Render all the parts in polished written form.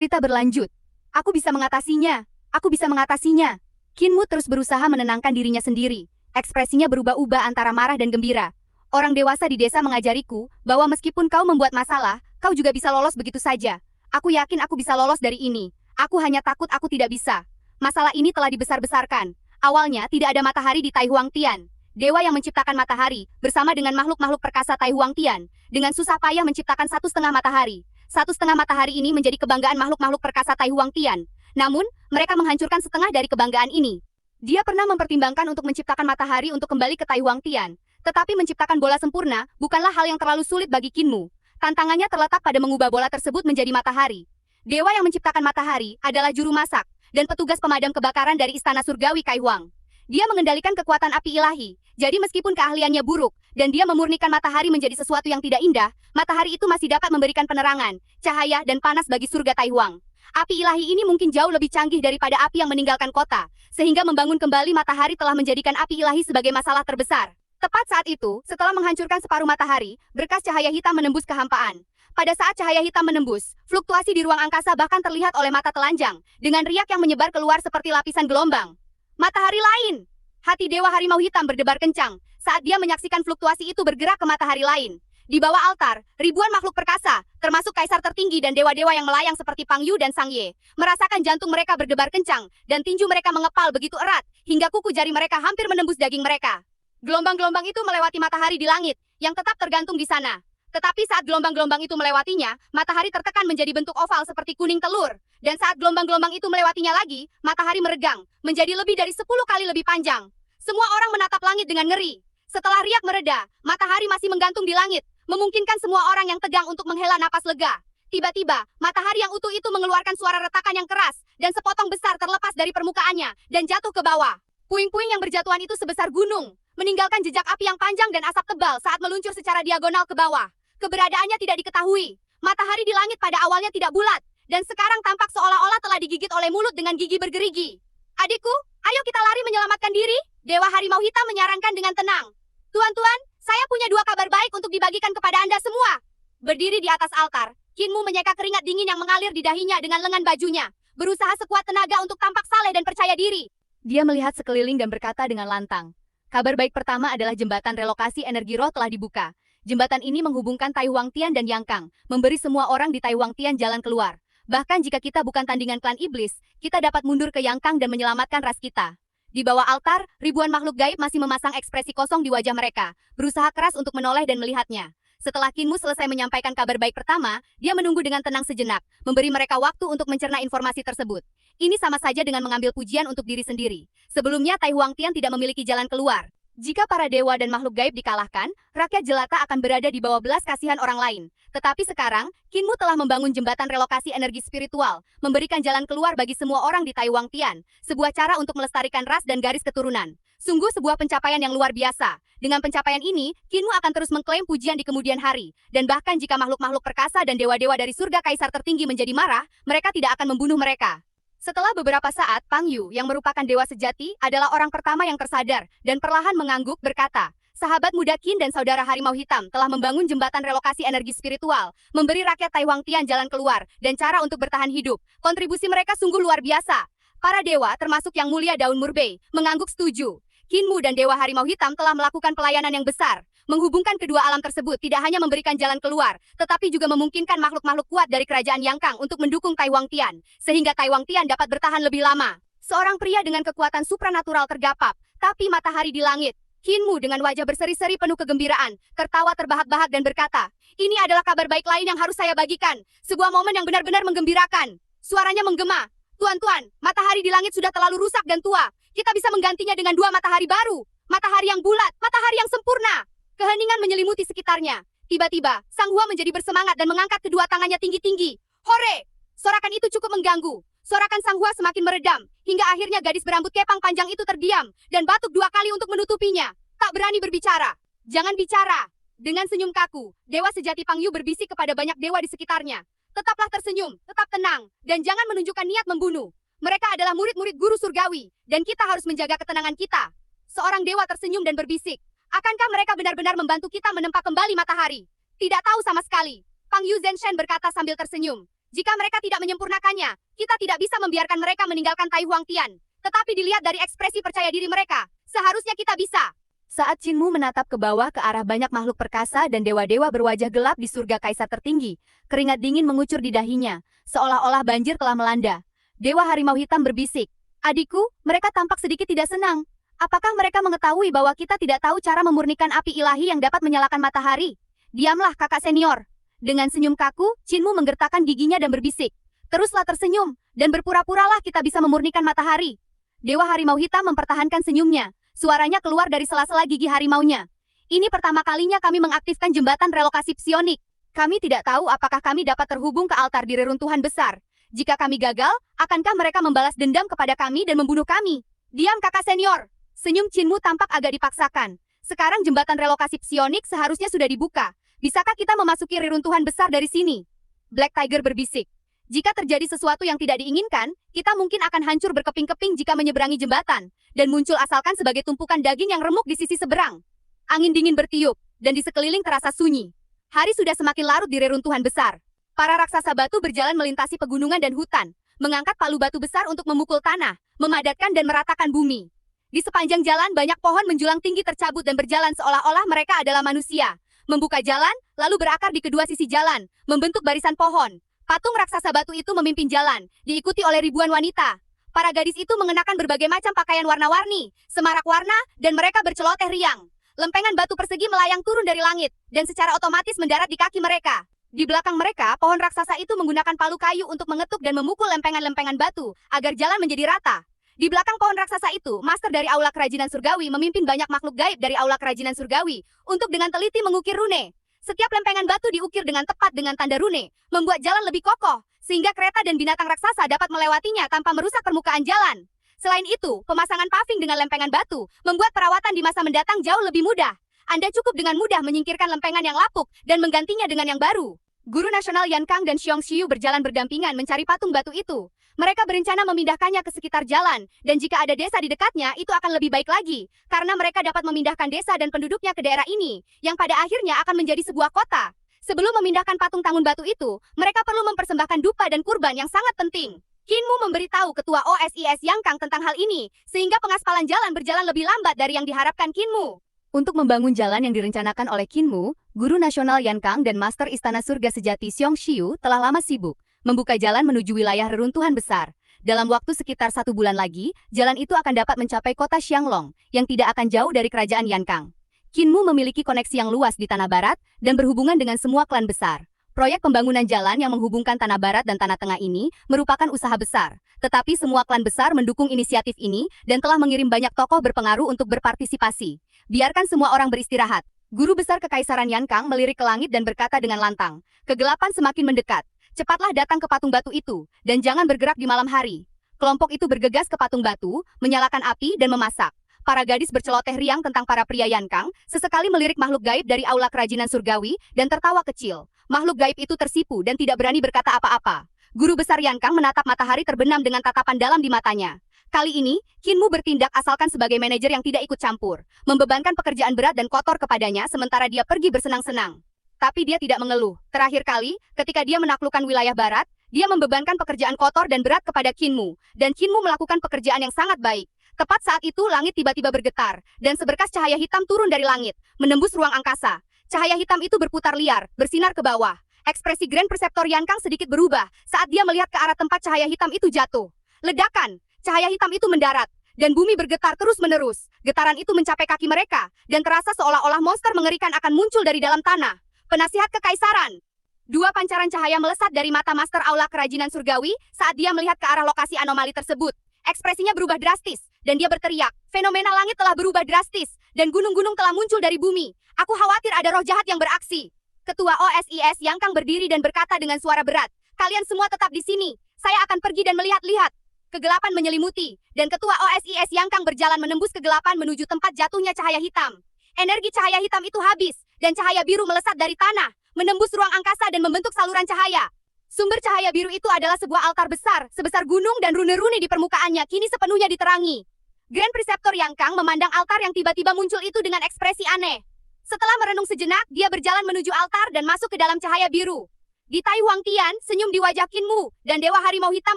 Cerita berlanjut. Aku bisa mengatasinya. Aku bisa mengatasinya. Kinmu terus berusaha menenangkan dirinya sendiri. Ekspresinya berubah-ubah antara marah dan gembira. Orang dewasa di desa mengajariku bahwa meskipun kau membuat masalah, kau juga bisa lolos begitu saja. Aku yakin aku bisa lolos dari ini. Aku hanya takut aku tidak bisa. Masalah ini telah dibesar-besarkan. Awalnya tidak ada matahari di Tai Huang Tian. Dewa yang menciptakan matahari, bersama dengan makhluk-makhluk perkasa Tai Huang Tian, dengan susah payah menciptakan 1,5 matahari. 1,5 matahari ini menjadi kebanggaan makhluk-makhluk perkasa Tai Huang Tian. Namun, mereka menghancurkan setengah dari kebanggaan ini. Dia pernah mempertimbangkan untuk menciptakan matahari untuk kembali ke Tai Huang Tian. Tetapi menciptakan bola sempurna bukanlah hal yang terlalu sulit bagi Kinmu. Tantangannya terletak pada mengubah bola tersebut menjadi matahari. Dewa yang menciptakan matahari adalah juru masak dan petugas pemadam kebakaran dari Istana Surgawi Kai Huang. Dia mengendalikan kekuatan api ilahi, jadi meskipun keahliannya buruk, dan dia memurnikan matahari menjadi sesuatu yang tidak indah, matahari itu masih dapat memberikan penerangan, cahaya, dan panas bagi surga Tai Huang. Api ilahi ini mungkin jauh lebih canggih daripada api yang meninggalkan kota, sehingga membangun kembali matahari telah menjadikan api ilahi sebagai masalah terbesar. Tepat saat itu, setelah menghancurkan separuh matahari, berkas cahaya hitam menembus kehampaan. Pada saat cahaya hitam menembus, fluktuasi di ruang angkasa bahkan terlihat oleh mata telanjang, dengan riak yang menyebar keluar seperti lapisan gelombang. Matahari lain! Hati Dewa Harimau Hitam berdebar kencang saat dia menyaksikan fluktuasi itu bergerak ke matahari lain. Di bawah altar, ribuan makhluk perkasa, termasuk kaisar tertinggi dan dewa-dewa yang melayang seperti Pang Yu dan Sang Ye, merasakan jantung mereka berdebar kencang dan tinju mereka mengepal begitu erat hingga kuku jari mereka hampir menembus daging mereka. Gelombang-gelombang itu melewati matahari di langit, yang tetap tergantung di sana. Tetapi saat gelombang-gelombang itu melewatinya, matahari tertekan menjadi bentuk oval seperti kuning telur. Dan saat gelombang-gelombang itu melewatinya lagi, matahari meregang, menjadi lebih dari 10 kali lebih panjang. Semua orang menatap langit dengan ngeri. Setelah riak mereda, matahari masih menggantung di langit, memungkinkan semua orang yang tegang untuk menghela napas lega. Tiba-tiba, matahari yang utuh itu mengeluarkan suara retakan yang keras, dan sepotong besar terlepas dari permukaannya, dan jatuh ke bawah. Puing-puing yang berjatuhan itu sebesar gunung, meninggalkan jejak api yang panjang dan asap tebal saat meluncur secara diagonal ke bawah. Keberadaannya tidak diketahui. Matahari di langit pada awalnya tidak bulat, dan sekarang tampak seolah-olah telah digigit oleh mulut dengan gigi bergerigi. Adikku, ayo kita lari menyelamatkan diri, Dewa Harimau Hitam menyarankan dengan tenang. Tuan-tuan, saya punya 2 kabar baik untuk dibagikan kepada Anda semua. Berdiri di atas altar, Kinmu menyeka keringat dingin yang mengalir di dahinya dengan lengan bajunya, berusaha sekuat tenaga untuk tampak saleh dan percaya diri. Dia melihat sekeliling dan berkata dengan lantang. Kabar baik pertama adalah jembatan relokasi energi roh telah dibuka. Jembatan ini menghubungkan Tai Huang Tian dan Yang Kang, memberi semua orang di Tai Huang Tian jalan keluar. Bahkan jika kita bukan tandingan klan iblis, kita dapat mundur ke Yang Kang dan menyelamatkan ras kita. Di bawah altar, ribuan makhluk gaib masih memasang ekspresi kosong di wajah mereka, berusaha keras untuk menoleh dan melihatnya. Setelah Kinmu selesai menyampaikan kabar baik pertama, dia menunggu dengan tenang sejenak, memberi mereka waktu untuk mencerna informasi tersebut. Ini sama saja dengan mengambil pujian untuk diri sendiri. Sebelumnya Tai Huang Tian tidak memiliki jalan keluar. Jika para dewa dan makhluk gaib dikalahkan, rakyat jelata akan berada di bawah belas kasihan orang lain. Tetapi sekarang, Kinmu telah membangun jembatan relokasi energi spiritual, memberikan jalan keluar bagi semua orang di Tai Huang Tian, sebuah cara untuk melestarikan ras dan garis keturunan. Sungguh sebuah pencapaian yang luar biasa. Dengan pencapaian ini, Kinmu akan terus mengklaim pujian di kemudian hari. Dan bahkan jika makhluk-makhluk perkasa dan dewa-dewa dari surga kaisar tertinggi menjadi marah, mereka tidak akan membunuh mereka. Setelah beberapa saat, Pang Yu, yang merupakan dewa sejati, adalah orang pertama yang tersadar, dan perlahan mengangguk berkata, sahabat muda Qin dan saudara Harimau Hitam telah membangun jembatan relokasi energi spiritual, memberi rakyat Tai Huang Tian jalan keluar, dan cara untuk bertahan hidup. Kontribusi mereka sungguh luar biasa. Para dewa, termasuk Yang Mulia Daun Murbei, mengangguk setuju. Kinmu dan Dewa Harimau Hitam telah melakukan pelayanan yang besar. Menghubungkan kedua alam tersebut tidak hanya memberikan jalan keluar, tetapi juga memungkinkan makhluk-makhluk kuat dari kerajaan Yang Kang untuk mendukung Tai Huang Tian, sehingga Tai Huang Tian dapat bertahan lebih lama. Seorang pria dengan kekuatan supranatural tergapap, tapi matahari di langit. Kinmu dengan wajah berseri-seri penuh kegembiraan, tertawa terbahak-bahak dan berkata, ini adalah kabar baik lain yang harus saya bagikan, sebuah momen yang benar-benar menggembirakan. Suaranya menggema. Tuan-tuan, matahari di langit sudah terlalu rusak dan tua. Kita bisa menggantinya dengan 2 matahari baru. Matahari yang bulat, matahari yang sempurna. Keheningan menyelimuti sekitarnya. Tiba-tiba, Sang Hua menjadi bersemangat dan mengangkat kedua tangannya tinggi-tinggi. Hore! Sorakan itu cukup mengganggu. Sorakan Sang Hua semakin meredam, hingga akhirnya gadis berambut kepang panjang itu terdiam, dan batuk 2 kali untuk menutupinya. Tak berani berbicara. Jangan bicara. Dengan senyum kaku, Dewa Sejati Pang Yu berbisik kepada banyak dewa di sekitarnya. Tetaplah tersenyum, tetap tenang, dan jangan menunjukkan niat membunuh. Mereka adalah murid-murid guru surgawi, dan kita harus menjaga ketenangan kita. Seorang dewa tersenyum dan berbisik. Akankah mereka benar-benar membantu kita menempa kembali matahari? Tidak tahu sama sekali. Pang Yu Zenshen berkata sambil tersenyum. Jika mereka tidak menyempurnakannya, kita tidak bisa membiarkan mereka meninggalkan Tai Huangtian. Tetapi dilihat dari ekspresi percaya diri mereka, seharusnya kita bisa. Saat Qin Mu menatap ke bawah ke arah banyak makhluk perkasa dan dewa-dewa berwajah gelap di surga kaisar tertinggi, keringat dingin mengucur di dahinya, seolah-olah banjir telah melanda. Dewa harimau hitam berbisik, "Adikku, mereka tampak sedikit tidak senang. Apakah mereka mengetahui bahwa kita tidak tahu cara memurnikan api ilahi yang dapat menyalakan matahari?" "Diamlah, kakak senior." Dengan senyum kaku, Qin Mu menggertakkan giginya dan berbisik, "Teruslah tersenyum, dan berpura-puralah kita bisa memurnikan matahari." Dewa harimau hitam mempertahankan senyumnya. Suaranya keluar dari sela-sela gigi harimaunya. "Ini pertama kalinya kami mengaktifkan jembatan relokasi psionik. Kami tidak tahu apakah kami dapat terhubung ke altar di reruntuhan besar. Jika kami gagal, akankah mereka membalas dendam kepada kami dan membunuh kami?" "Diam, kakak senior." Senyum Qin Mu tampak agak dipaksakan. "Sekarang jembatan relokasi psionik seharusnya sudah dibuka. Bisakah kita memasuki reruntuhan besar dari sini?" Black Tiger berbisik. "Jika terjadi sesuatu yang tidak diinginkan, kita mungkin akan hancur berkeping-keping jika menyeberangi jembatan, dan muncul asalkan sebagai tumpukan daging yang remuk di sisi seberang." Angin dingin bertiup, dan di sekeliling terasa sunyi. Hari sudah semakin larut di reruntuhan besar. Para raksasa batu berjalan melintasi pegunungan dan hutan, mengangkat palu batu besar untuk memukul tanah, memadatkan dan meratakan bumi. Di sepanjang jalan banyak pohon menjulang tinggi tercabut dan berjalan seolah-olah mereka adalah manusia. Membuka jalan, lalu berakar di kedua sisi jalan, membentuk barisan pohon. Patung raksasa batu itu memimpin jalan, diikuti oleh ribuan wanita. Para gadis itu mengenakan berbagai macam pakaian warna-warni, semarak warna, dan mereka berceloteh riang. Lempengan batu persegi melayang turun dari langit, dan secara otomatis mendarat di kaki mereka. Di belakang mereka, pohon raksasa itu menggunakan palu kayu untuk mengetuk dan memukul lempengan-lempengan batu, agar jalan menjadi rata. Di belakang pohon raksasa itu, master dari Aula Kerajinan Surgawi memimpin banyak makhluk gaib dari Aula Kerajinan Surgawi, untuk dengan teliti mengukir rune. Setiap lempengan batu diukir dengan tepat dengan tanda rune, membuat jalan lebih kokoh, sehingga kereta dan binatang raksasa dapat melewatinya tanpa merusak permukaan jalan. Selain itu, pemasangan paving dengan lempengan batu, membuat perawatan di masa mendatang jauh lebih mudah. Anda cukup dengan mudah menyingkirkan lempengan yang lapuk, dan menggantinya dengan yang baru. Guru Nasional Yan Kang dan Xiong Xiu berjalan berdampingan mencari patung batu itu. Mereka berencana memindahkannya ke sekitar jalan, dan jika ada desa di dekatnya, itu akan lebih baik lagi, karena mereka dapat memindahkan desa dan penduduknya ke daerah ini, yang pada akhirnya akan menjadi sebuah kota. Sebelum memindahkan patung tangun batu itu, mereka perlu mempersembahkan dupa dan kurban yang sangat penting. Qin Mu memberitahu Ketua OSIS Yang Kang tentang hal ini, sehingga pengaspalan jalan berjalan lebih lambat dari yang diharapkan Qin Mu. Untuk membangun jalan yang direncanakan oleh Qin Mu, Guru Nasional Yan Kang dan Master Istana Surga Sejati Xiong Xiu telah lama sibuk membuka jalan menuju wilayah reruntuhan besar. Dalam waktu sekitar 1 bulan lagi, jalan itu akan dapat mencapai kota Xianglong, yang tidak akan jauh dari kerajaan Yan Kang. Qin Mu memiliki koneksi yang luas di Tanah Barat, dan berhubungan dengan semua klan besar. Proyek pembangunan jalan yang menghubungkan Tanah Barat dan Tanah Tengah ini merupakan usaha besar. Tetapi semua klan besar mendukung inisiatif ini, dan telah mengirim banyak tokoh berpengaruh untuk berpartisipasi. Biarkan semua orang beristirahat. Guru besar Kekaisaran Yan Kang melirik ke langit dan berkata dengan lantang, "Kegelapan semakin mendekat. Cepatlah datang ke patung batu itu, dan jangan bergerak di malam hari." Kelompok itu bergegas ke patung batu, menyalakan api dan memasak. Para gadis berceloteh riang tentang para pria Yan Kang, sesekali melirik makhluk gaib dari Aula Kerajinan Surgawi, dan tertawa kecil. Makhluk gaib itu tersipu dan tidak berani berkata apa-apa. Guru besar Yan Kang menatap matahari terbenam dengan tatapan dalam di matanya. Kali ini, Qin Mu bertindak asalkan sebagai manajer yang tidak ikut campur, membebankan pekerjaan berat dan kotor kepadanya sementara dia pergi bersenang-senang. Tapi dia tidak mengeluh. Terakhir kali, ketika dia menaklukkan wilayah barat, dia membebankan pekerjaan kotor dan berat kepada Qin Mu, dan Qin Mu melakukan pekerjaan yang sangat baik. Tepat saat itu langit tiba-tiba bergetar, dan seberkas cahaya hitam turun dari langit, menembus ruang angkasa. Cahaya hitam itu berputar liar, bersinar ke bawah. Ekspresi Grand Preceptor Yan Kang sedikit berubah saat dia melihat ke arah tempat cahaya hitam itu jatuh. Ledakan! Cahaya hitam itu mendarat, dan bumi bergetar terus-menerus. Getaran itu mencapai kaki mereka, dan terasa seolah-olah monster mengerikan akan muncul dari dalam tanah. Penasihat Kekaisaran! Dua pancaran cahaya melesat dari mata Master Aula Kerajinan Surgawi saat dia melihat ke arah lokasi anomali tersebut. Ekspresinya berubah drastis, dan dia berteriak, "Fenomena langit telah berubah drastis, dan gunung-gunung telah muncul dari bumi. Aku khawatir ada roh jahat yang beraksi." Ketua OSIS Yang Kang berdiri dan berkata dengan suara berat, "Kalian semua tetap di sini. Saya akan pergi dan melihat-lihat." Kegelapan menyelimuti, dan Ketua OSIS Yang Kang berjalan menembus kegelapan menuju tempat jatuhnya cahaya hitam. Energi cahaya hitam itu habis, dan cahaya biru melesat dari tanah, menembus ruang angkasa dan membentuk saluran cahaya. Sumber cahaya biru itu adalah sebuah altar besar, sebesar gunung dan rune-rune di permukaannya kini sepenuhnya diterangi. Grand Preceptor Yang Kang memandang altar yang tiba-tiba muncul itu dengan ekspresi aneh. Setelah merenung sejenak, dia berjalan menuju altar dan masuk ke dalam cahaya biru. Di Tai Huangtian, senyum di wajah Qin Mu, dan Dewa Harimau Hitam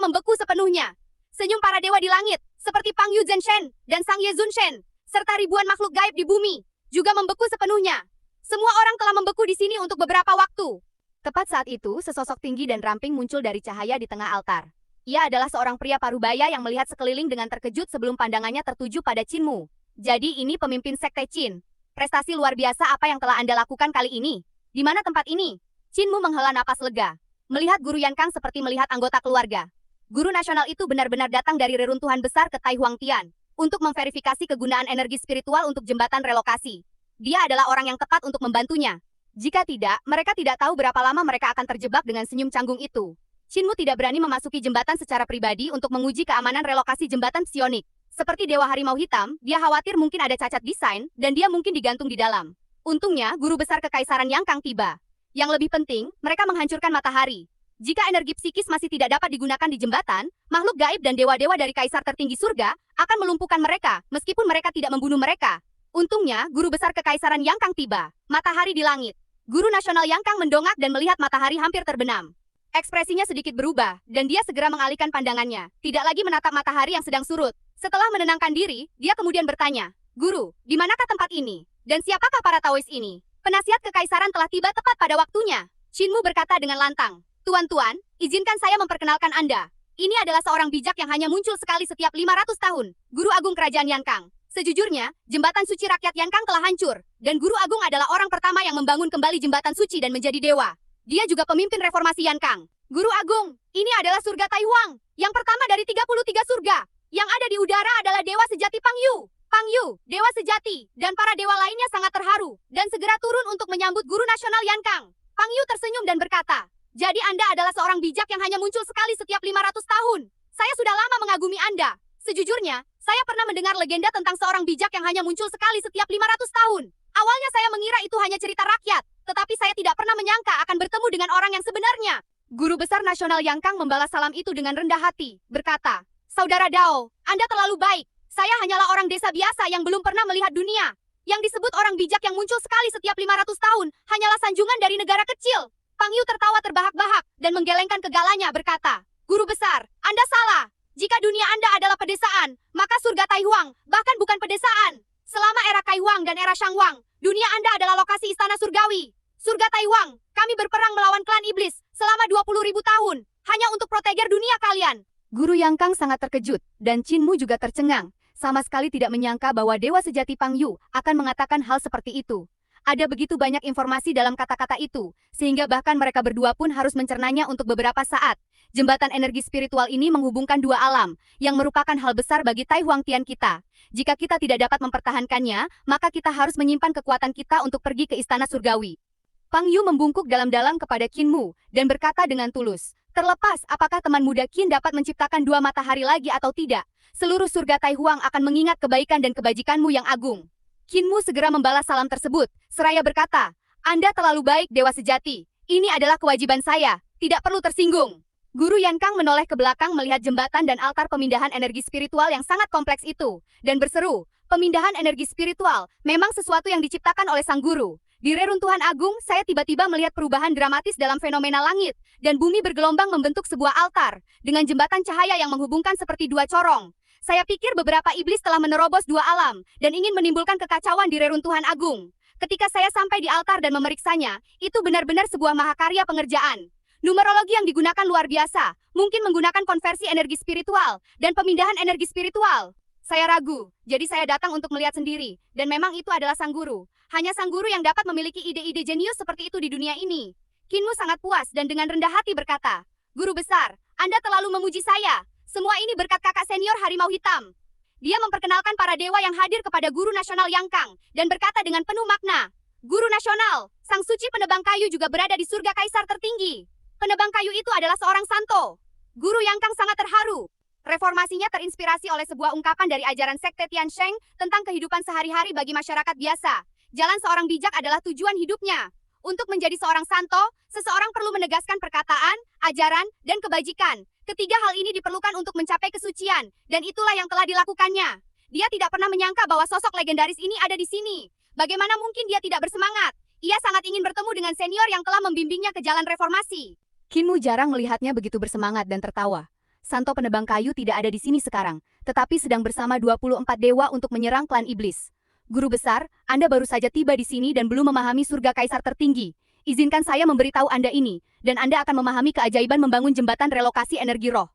membeku sepenuhnya. Senyum para dewa di langit, seperti Pang Yu Zhenshen dan Sang Ye Zunshen, serta ribuan makhluk gaib di bumi, juga membeku sepenuhnya. Semua orang telah membeku di sini untuk beberapa waktu. Tepat saat itu, sesosok tinggi dan ramping muncul dari cahaya di tengah altar. Ia adalah seorang pria parubaya yang melihat sekeliling dengan terkejut sebelum pandangannya tertuju pada Qin Mu. Jadi ini pemimpin sekte Qin. Prestasi luar biasa apa yang telah Anda lakukan kali ini? Di mana tempat ini? Qin Mu menghela napas lega. Melihat Guru Yan Kang seperti melihat anggota keluarga. Guru nasional itu benar-benar datang dari reruntuhan besar ke Tai Huangtian untuk memverifikasi kegunaan energi spiritual untuk jembatan relokasi. Dia adalah orang yang tepat untuk membantunya. Jika tidak, mereka tidak tahu berapa lama mereka akan terjebak dengan senyum canggung itu. Qin Mu tidak berani memasuki jembatan secara pribadi untuk menguji keamanan relokasi jembatan psionik. Seperti Dewa Harimau Hitam, dia khawatir mungkin ada cacat desain dan dia mungkin digantung di dalam. Untungnya, guru besar Kekaisaran Yang Kang tiba. Yang lebih penting, mereka menghancurkan matahari. Jika energi psikis masih tidak dapat digunakan di jembatan, makhluk gaib dan dewa-dewa dari kaisar tertinggi surga akan melumpuhkan mereka, meskipun mereka tidak membunuh mereka. Untungnya, guru besar Kekaisaran Yang Kang tiba. Matahari di langit. Guru nasional Yang Kang mendongak dan melihat matahari hampir terbenam. Ekspresinya sedikit berubah, dan dia segera mengalihkan pandangannya, tidak lagi menatap matahari yang sedang surut. Setelah menenangkan diri, dia kemudian bertanya, "Guru, di manakah tempat ini? Dan siapakah para Taois ini?" Penasihat kekaisaran telah tiba tepat pada waktunya. Qin Mu berkata dengan lantang, "Tuan-tuan, izinkan saya memperkenalkan Anda. Ini adalah seorang bijak yang hanya muncul sekali setiap 500 tahun, Guru Agung Kerajaan Yan Kang. Sejujurnya, jembatan suci rakyat Yan Kang telah hancur, dan Guru Agung adalah orang pertama yang membangun kembali jembatan suci dan menjadi dewa. Dia juga pemimpin reformasi Yan Kang. Guru Agung, ini adalah surga Tai Huang, yang pertama dari 33 surga. Yang ada di udara adalah dewa sejati Pang Yu. Pang Yu, dewa sejati, dan para dewa lainnya sangat terharu, dan segera turun untuk menyambut Guru Nasional Yan Kang. Pang Yu tersenyum dan berkata, "Jadi Anda adalah seorang bijak yang hanya muncul sekali setiap 500 tahun. Saya sudah lama mengagumi Anda. Sejujurnya, saya pernah mendengar legenda tentang seorang bijak yang hanya muncul sekali setiap 500 tahun. Awalnya saya mengira itu hanya cerita rakyat, tetapi saya tidak pernah menyangka akan bertemu dengan orang yang sebenarnya." Guru besar nasional Yang Kang membalas salam itu dengan rendah hati, berkata, "Saudara Dao, Anda terlalu baik. Saya hanyalah orang desa biasa yang belum pernah melihat dunia. Yang disebut orang bijak yang muncul sekali setiap 500 tahun hanyalah sanjungan dari negara kecil." Pang Yu tertawa terbahak-bahak dan menggelengkan kegalanya berkata, "Guru besar, Anda salah. Jika dunia Anda adalah pedesaan, maka surga Tai Huang bahkan bukan pedesaan. Selama era Kai Huang dan era Shang Huang, dunia Anda adalah lokasi istana surgawi. Surga Tai Huang, kami berperang melawan klan iblis selama 20.000 tahun, hanya untuk proteger dunia kalian." Guru Yang Kang sangat terkejut, dan Qin Mu juga tercengang. Sama sekali tidak menyangka bahwa dewa sejati Pang Yu akan mengatakan hal seperti itu. Ada begitu banyak informasi dalam kata-kata itu, sehingga bahkan mereka berdua pun harus mencernanya untuk beberapa saat. Jembatan energi spiritual ini menghubungkan dua alam, yang merupakan hal besar bagi Tai Huangtian kita. Jika kita tidak dapat mempertahankannya, maka kita harus menyimpan kekuatan kita untuk pergi ke istana surgawi. Pang Yu membungkuk dalam-dalam kepada Qin Mu, dan berkata dengan tulus, "Terlepas apakah teman muda Qin dapat menciptakan dua matahari lagi atau tidak, seluruh surga Tai Huang akan mengingat kebaikan dan kebajikanmu yang agung." Qin Mu segera membalas salam tersebut, seraya berkata, "Anda terlalu baik, dewa sejati. Ini adalah kewajiban saya, tidak perlu tersinggung." Guru Yan Kang menoleh ke belakang melihat jembatan dan altar pemindahan energi spiritual yang sangat kompleks itu, dan berseru, "Pemindahan energi spiritual memang sesuatu yang diciptakan oleh sang guru. Di reruntuhan agung, saya tiba-tiba melihat perubahan dramatis dalam fenomena langit, dan bumi bergelombang membentuk sebuah altar, dengan jembatan cahaya yang menghubungkan seperti dua corong. Saya pikir beberapa iblis telah menerobos dua alam, dan ingin menimbulkan kekacauan di reruntuhan agung. Ketika saya sampai di altar dan memeriksanya, itu benar-benar sebuah mahakarya pengerjaan. Numerologi yang digunakan luar biasa, mungkin menggunakan konversi energi spiritual, dan pemindahan energi spiritual. Saya ragu, jadi saya datang untuk melihat sendiri, dan memang itu adalah sang guru. Hanya sang guru yang dapat memiliki ide-ide jenius seperti itu di dunia ini." Qin Mu sangat puas dan dengan rendah hati berkata, "Guru besar, Anda terlalu memuji saya. Semua ini berkat kakak senior Harimau Hitam." Dia memperkenalkan para dewa yang hadir kepada Guru Nasional Yang Kang, dan berkata dengan penuh makna, "Guru Nasional, sang suci penebang kayu juga berada di surga kaisar tertinggi. Penebang kayu itu adalah seorang santo." Guru Yang Kang sangat terharu. Reformasinya terinspirasi oleh sebuah ungkapan dari ajaran sekte Tiansheng tentang kehidupan sehari-hari bagi masyarakat biasa. Jalan seorang bijak adalah tujuan hidupnya. Untuk menjadi seorang santo, seseorang perlu menegaskan perkataan, ajaran, dan kebajikan. Ketiga hal ini diperlukan untuk mencapai kesucian, dan itulah yang telah dilakukannya. Dia tidak pernah menyangka bahwa sosok legendaris ini ada di sini. Bagaimana mungkin dia tidak bersemangat? Ia sangat ingin bertemu dengan senior yang telah membimbingnya ke jalan reformasi. Kinmu jarang melihatnya begitu bersemangat dan tertawa. Santo penebang kayu tidak ada di sini sekarang, tetapi sedang bersama 24 dewa untuk menyerang klan iblis. Guru besar, Anda baru saja tiba di sini dan belum memahami surga kaisar tertinggi. Izinkan saya memberitahu Anda ini, dan Anda akan memahami keajaiban membangun jembatan relokasi energi roh.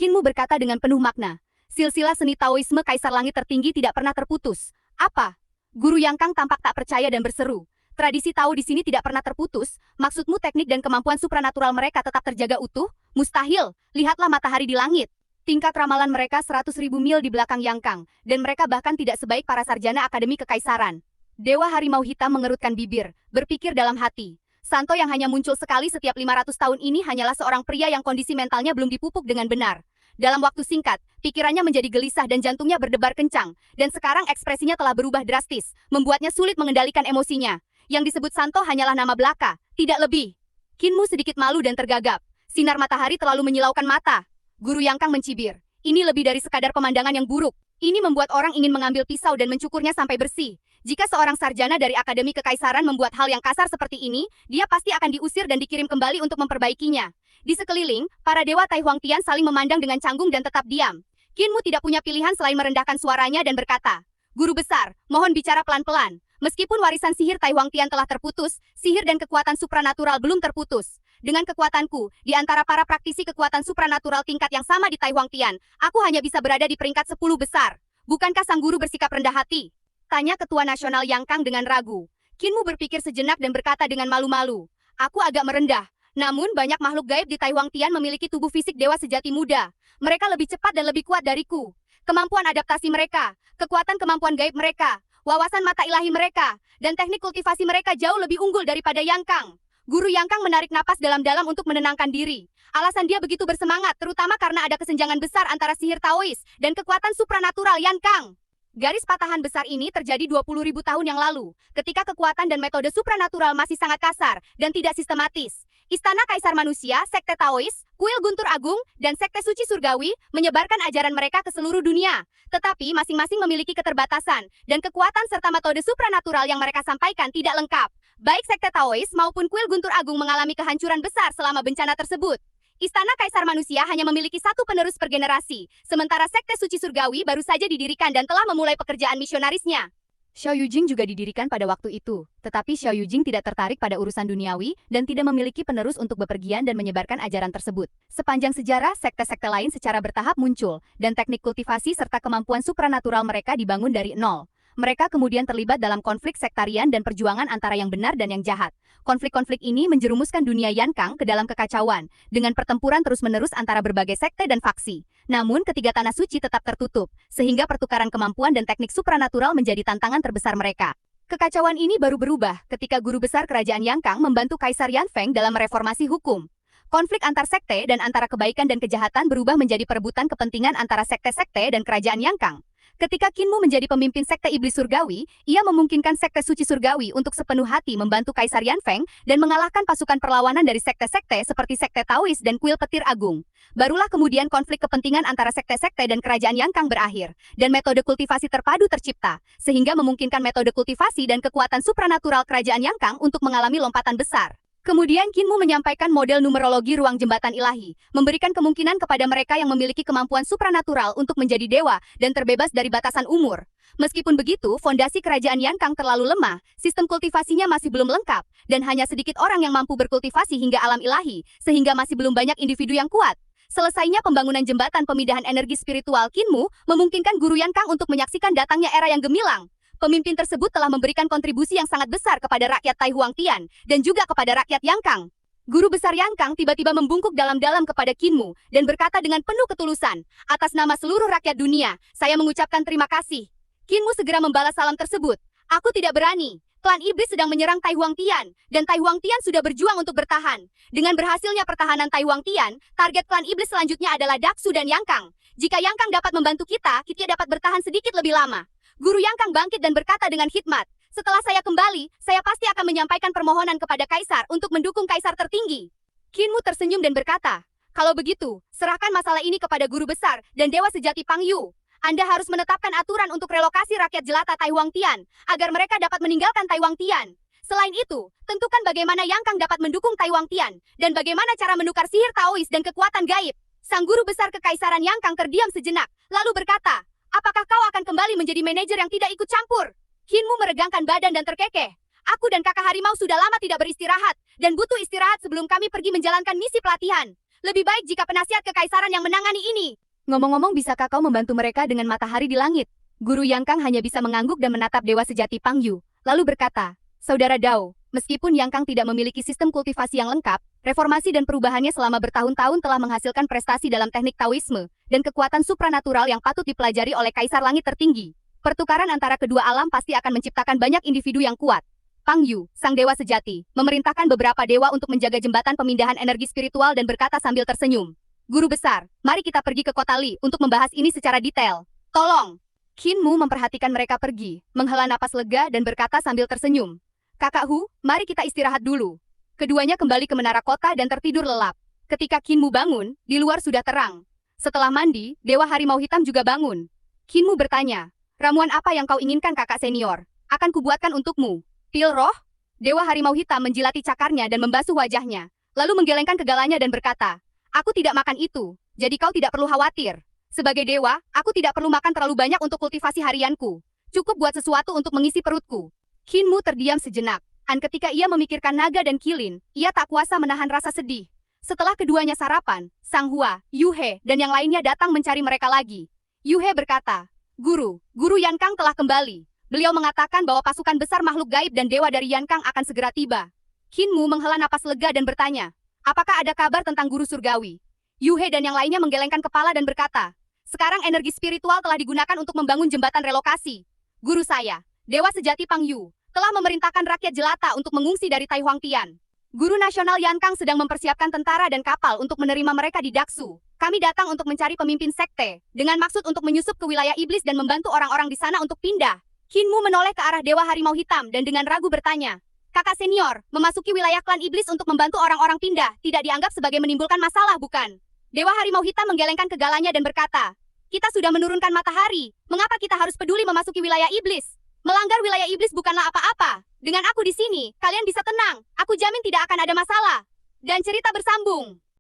Kinmu berkata dengan penuh makna. Silsilah seni Taoisme kaisar langit tertinggi tidak pernah terputus. Apa? Guru Yang Kang tampak tak percaya dan berseru. Tradisi Tao di sini tidak pernah terputus. Maksudmu teknik dan kemampuan supranatural mereka tetap terjaga utuh? Mustahil. Lihatlah matahari di langit. Tingkat ramalan mereka 100.000 mil di belakang Yang Kang, dan mereka bahkan tidak sebaik para sarjana Akademi Kekaisaran. Dewa Harimau Hitam mengerutkan bibir, berpikir dalam hati. Santo yang hanya muncul sekali setiap 500 tahun ini hanyalah seorang pria yang kondisi mentalnya belum dipupuk dengan benar. Dalam waktu singkat, pikirannya menjadi gelisah dan jantungnya berdebar kencang, dan sekarang ekspresinya telah berubah drastis, membuatnya sulit mengendalikan emosinya. Yang disebut Santo hanyalah nama belaka, tidak lebih. Kinmu sedikit malu dan tergagap. Sinar matahari terlalu menyilaukan mata. Guru Yang Kang mencibir. Ini lebih dari sekadar pemandangan yang buruk. Ini membuat orang ingin mengambil pisau dan mencukurnya sampai bersih. Jika seorang sarjana dari Akademi Kekaisaran membuat hal yang kasar seperti ini, dia pasti akan diusir dan dikirim kembali untuk memperbaikinya. Di sekeliling, para dewa Tai Huang Tian saling memandang dengan canggung dan tetap diam. Kinmu tidak punya pilihan selain merendahkan suaranya dan berkata, Guru besar, mohon bicara pelan-pelan. Meskipun warisan sihir Tai Huang Tian telah terputus, sihir dan kekuatan supranatural belum terputus. Dengan kekuatanku, di antara para praktisi kekuatan supranatural tingkat yang sama di Tai Huang Tian, aku hanya bisa berada di peringkat 10 besar. Bukankah sang guru bersikap rendah hati? Tanya Ketua Nasional Yang Kang dengan ragu. Kinmu berpikir sejenak dan berkata dengan malu-malu. Aku agak merendah. Namun banyak makhluk gaib di Tai Huang Tian memiliki tubuh fisik dewa sejati muda. Mereka lebih cepat dan lebih kuat dariku. Kemampuan adaptasi mereka, kekuatan kemampuan gaib mereka, wawasan mata ilahi mereka, dan teknik kultivasi mereka jauh lebih unggul daripada Yang Kang. Guru Yang Kang menarik napas dalam-dalam untuk menenangkan diri. Alasan dia begitu bersemangat terutama karena ada kesenjangan besar antara sihir Taois dan kekuatan supranatural Yang Kang. Garis patahan besar ini terjadi 20.000 tahun yang lalu, ketika kekuatan dan metode supranatural masih sangat kasar dan tidak sistematis. Istana Kaisar Manusia, Sekte Taois, Kuil Guntur Agung, dan Sekte Suci Surgawi menyebarkan ajaran mereka ke seluruh dunia. Tetapi masing-masing memiliki keterbatasan, dan kekuatan serta metode supranatural yang mereka sampaikan tidak lengkap. Baik Sekte Taois maupun Kuil Guntur Agung mengalami kehancuran besar selama bencana tersebut. Istana Kaisar Manusia hanya memiliki satu penerus per generasi, sementara Sekte Suci Surgawi baru saja didirikan dan telah memulai pekerjaan misionarisnya. Xiao Yujing juga didirikan pada waktu itu, tetapi Xiao Yujing tidak tertarik pada urusan duniawi dan tidak memiliki penerus untuk bepergian dan menyebarkan ajaran tersebut. Sepanjang sejarah, sekte-sekte lain secara bertahap muncul, dan teknik kultivasi serta kemampuan supranatural mereka dibangun dari nol. Mereka kemudian terlibat dalam konflik sektarian dan perjuangan antara yang benar dan yang jahat. Konflik-konflik ini menjerumuskan dunia Yan Kang ke dalam kekacauan, dengan pertempuran terus-menerus antara berbagai sekte dan faksi. Namun ketiga tanah suci tetap tertutup, sehingga pertukaran kemampuan dan teknik supranatural menjadi tantangan terbesar mereka. Kekacauan ini baru berubah ketika guru besar kerajaan Yang Kang membantu Kaisar Yan Feng dalam reformasi hukum. Konflik antar sekte dan antara kebaikan dan kejahatan berubah menjadi perebutan kepentingan antara sekte-sekte dan kerajaan Yang Kang. Ketika Kinmu menjadi pemimpin Sekte Iblis Surgawi, ia memungkinkan Sekte Suci Surgawi untuk sepenuh hati membantu Kaisar Yan Feng dan mengalahkan pasukan perlawanan dari sekte-sekte seperti Sekte Taois dan Kuil Petir Agung. Barulah kemudian konflik kepentingan antara sekte-sekte dan kerajaan Yang Kang berakhir, dan metode kultivasi terpadu tercipta, sehingga memungkinkan metode kultivasi dan kekuatan supranatural kerajaan Yang Kang untuk mengalami lompatan besar. Kemudian Kinmu menyampaikan model numerologi ruang jembatan ilahi, memberikan kemungkinan kepada mereka yang memiliki kemampuan supranatural untuk menjadi dewa dan terbebas dari batasan umur. Meskipun begitu, fondasi kerajaan Yan Kang terlalu lemah, sistem kultivasinya masih belum lengkap, dan hanya sedikit orang yang mampu berkultivasi hingga alam ilahi, sehingga masih belum banyak individu yang kuat. Selesainya pembangunan jembatan pemindahan energi spiritual Kinmu memungkinkan Guru Yan Kang untuk menyaksikan datangnya era yang gemilang. Pemimpin tersebut telah memberikan kontribusi yang sangat besar kepada rakyat Tai Huang Tian, dan juga kepada rakyat Yang Kang. Guru besar Yang Kang tiba-tiba membungkuk dalam-dalam kepada Kinmu, dan berkata dengan penuh ketulusan, atas nama seluruh rakyat dunia, saya mengucapkan terima kasih. Kinmu segera membalas salam tersebut. Aku tidak berani. Klan Iblis sedang menyerang Tai Huang Tian, dan Tai Huang Tian sudah berjuang untuk bertahan. Dengan berhasilnya pertahanan Tai Huang Tian, target klan Iblis selanjutnya adalah Daksu dan Yang Kang. Jika Yang Kang dapat membantu kita dapat bertahan sedikit lebih lama. Guru Yang Kang bangkit dan berkata dengan hikmat, setelah saya kembali, saya pasti akan menyampaikan permohonan kepada Kaisar untuk mendukung Kaisar tertinggi. Kinmu tersenyum dan berkata, kalau begitu, serahkan masalah ini kepada Guru Besar dan Dewa Sejati Pang Yu. Anda harus menetapkan aturan untuk relokasi rakyat jelata Tai Huang Tian, agar mereka dapat meninggalkan Tai Huang Tian. Selain itu, tentukan bagaimana Yang Kang dapat mendukung Tai Wang Tian, dan bagaimana cara menukar sihir Taois dan kekuatan gaib. Sang guru besar kekaisaran Yang Kang terdiam sejenak, lalu berkata, apakah kau akan kembali menjadi manajer yang tidak ikut campur? Qin Mu meregangkan badan dan terkekeh. Aku dan kakak harimau sudah lama tidak beristirahat, dan butuh istirahat sebelum kami pergi menjalankan misi pelatihan. Lebih baik jika penasihat kekaisaran yang menangani ini. Ngomong-ngomong, bisakah kau membantu mereka dengan matahari di langit? Guru Yang Kang hanya bisa mengangguk dan menatap dewa sejati Pang Yu, lalu berkata, Saudara Dao, meskipun Yang Kang tidak memiliki sistem kultivasi yang lengkap, reformasi dan perubahannya selama bertahun-tahun telah menghasilkan prestasi dalam teknik Taoisme, dan kekuatan supranatural yang patut dipelajari oleh Kaisar Langit Tertinggi. Pertukaran antara kedua alam pasti akan menciptakan banyak individu yang kuat. Pang Yu, sang dewa sejati, memerintahkan beberapa dewa untuk menjaga jembatan pemindahan energi spiritual dan berkata sambil tersenyum. Guru besar, mari kita pergi ke kota Li untuk membahas ini secara detail. Tolong. Qin Mu memperhatikan mereka pergi, menghela napas lega dan berkata sambil tersenyum. Kakak Hu, mari kita istirahat dulu. Keduanya kembali ke menara kota dan tertidur lelap. Ketika Qin Mu bangun, di luar sudah terang. Setelah mandi, Dewa Harimau Hitam juga bangun. Qin Mu bertanya, ramuan apa yang kau inginkan kakak senior? Akan kubuatkan untukmu. Pil roh? Dewa Harimau Hitam menjilati cakarnya dan membasuh wajahnya, lalu menggelengkan kegalanya dan berkata, aku tidak makan itu, jadi kau tidak perlu khawatir. Sebagai dewa, aku tidak perlu makan terlalu banyak untuk kultivasi harianku. Cukup buat sesuatu untuk mengisi perutku. Qin Mu terdiam sejenak. Ketika ia memikirkan naga dan kilin, ia tak kuasa menahan rasa sedih. Setelah keduanya sarapan, Sang Hua, Yu He, dan yang lainnya datang mencari mereka lagi. Yu He berkata, Guru Yan Kang telah kembali. Beliau mengatakan bahwa pasukan besar makhluk gaib dan dewa dari Yan Kang akan segera tiba. Qin Mu menghela napas lega dan bertanya, apakah ada kabar tentang guru surgawi? Yu He dan yang lainnya menggelengkan kepala dan berkata, sekarang energi spiritual telah digunakan untuk membangun jembatan relokasi. Guru saya, Dewa Sejati Pang Yu, telah memerintahkan rakyat jelata untuk mengungsi dari Tai Huang Tian. Guru nasional Yan Kang sedang mempersiapkan tentara dan kapal untuk menerima mereka di Daksu. Kami datang untuk mencari pemimpin sekte, dengan maksud untuk menyusup ke wilayah iblis dan membantu orang-orang di sana untuk pindah. Qin Mu menoleh ke arah Dewa Harimau Hitam dan dengan ragu bertanya, kakak senior, memasuki wilayah klan iblis untuk membantu orang-orang pindah tidak dianggap sebagai menimbulkan masalah, bukan? Dewa Harimau Hitam menggelengkan kegalanya dan berkata, kita sudah menurunkan matahari, mengapa kita harus peduli memasuki wilayah iblis? Melanggar wilayah iblis bukanlah apa-apa. Dengan aku di sini, kalian bisa tenang, aku jamin tidak akan ada masalah. Dan cerita bersambung.